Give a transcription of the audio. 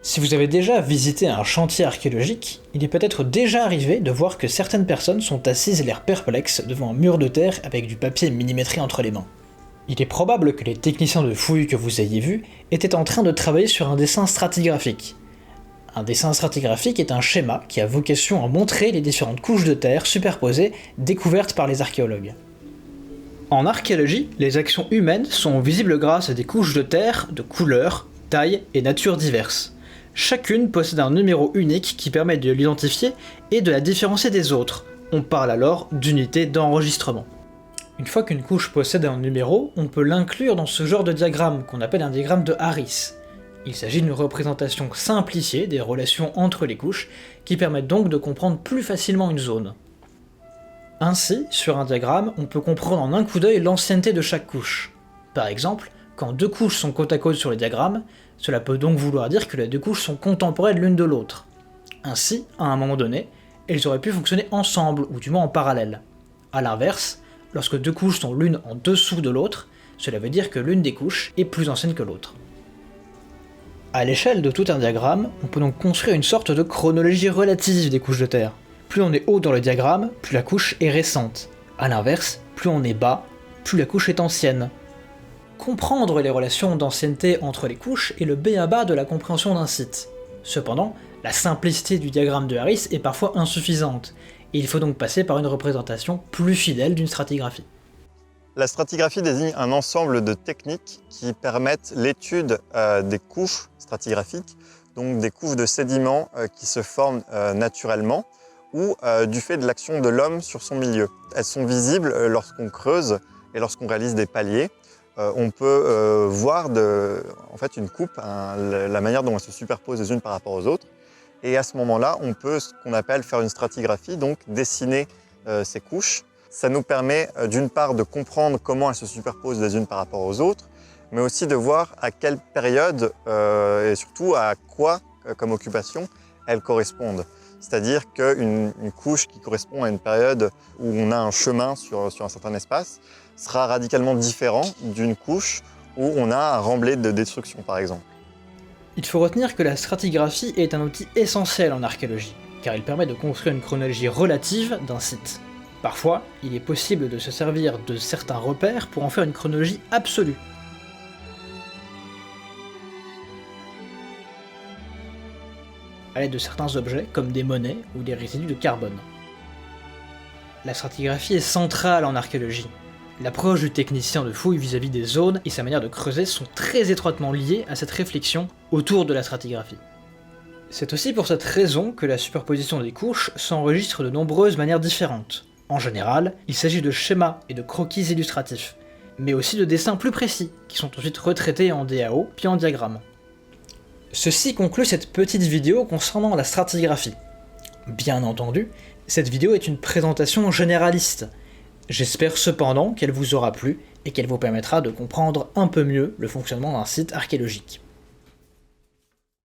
Si vous avez déjà visité un chantier archéologique, il est peut-être déjà arrivé de voir que certaines personnes sont assises l'air perplexes devant un mur de terre avec du papier millimétré entre les mains. Il est probable que les techniciens de fouilles que vous ayez vus étaient en train de travailler sur un dessin stratigraphique. Un dessin stratigraphique est un schéma qui a vocation à montrer les différentes couches de terre superposées découvertes par les archéologues. En archéologie, les actions humaines sont visibles grâce à des couches de terre de couleurs, tailles et natures diverses. Chacune possède un numéro unique qui permet de l'identifier et de la différencier des autres. On parle alors d'unité d'enregistrement. Une fois qu'une couche possède un numéro, on peut l'inclure dans ce genre de diagramme qu'on appelle un diagramme de Harris. Il s'agit d'une représentation simplifiée des relations entre les couches qui permettent donc de comprendre plus facilement une zone. Ainsi, sur un diagramme, on peut comprendre en un coup d'œil l'ancienneté de chaque couche. Par exemple, quand deux couches sont côte à côte sur le diagramme, cela peut donc vouloir dire que les deux couches sont contemporaines l'une de l'autre. Ainsi, à un moment donné, elles auraient pu fonctionner ensemble, ou du moins en parallèle. A l'inverse, lorsque deux couches sont l'une en dessous de l'autre, cela veut dire que l'une des couches est plus ancienne que l'autre. À l'échelle de tout un diagramme, on peut donc construire une sorte de chronologie relative des couches de terre. Plus on est haut dans le diagramme, plus la couche est récente. A l'inverse, plus on est bas, plus la couche est ancienne. Comprendre les relations d'ancienneté entre les couches est le b.a.-ba de la compréhension d'un site. Cependant, la simplicité du diagramme de Harris est parfois insuffisante, et il faut donc passer par une représentation plus fidèle d'une stratigraphie. La stratigraphie désigne un ensemble de techniques qui permettent l'étude des couches stratigraphiques, donc des couches de sédiments qui se forment naturellement ou du fait de l'action de l'homme sur son milieu. Elles sont visibles lorsqu'on creuse et lorsqu'on réalise des paliers. On peut voir une coupe, la manière dont elles se superposent les unes par rapport aux autres. Et à ce moment-là, on peut ce qu'on appelle faire une stratigraphie, donc dessiner ces couches. Ça nous permet d'une part de comprendre comment elles se superposent les unes par rapport aux autres, mais aussi de voir à quelle période et surtout à quoi comme occupation elles correspondent. C'est-à-dire qu'une couche qui correspond à une période où on a un chemin sur un certain espace sera radicalement différent d'une couche où on a un remblai de destruction, par exemple. Il faut retenir que la stratigraphie est un outil essentiel en archéologie, car il permet de construire une chronologie relative d'un site. Parfois, il est possible de se servir de certains repères pour en faire une chronologie absolue. À l'aide de certains objets, comme des monnaies ou des résidus de carbone. La stratigraphie est centrale en archéologie. L'approche du technicien de fouille vis-à-vis des zones et sa manière de creuser sont très étroitement liées à cette réflexion autour de la stratigraphie. C'est aussi pour cette raison que la superposition des couches s'enregistre de nombreuses manières différentes. En général, il s'agit de schémas et de croquis illustratifs, mais aussi de dessins plus précis, qui sont ensuite retraités en DAO puis en diagramme. Ceci conclut cette petite vidéo concernant la stratigraphie. Bien entendu, cette vidéo est une présentation généraliste. J'espère cependant qu'elle vous aura plu et qu'elle vous permettra de comprendre un peu mieux le fonctionnement d'un site archéologique.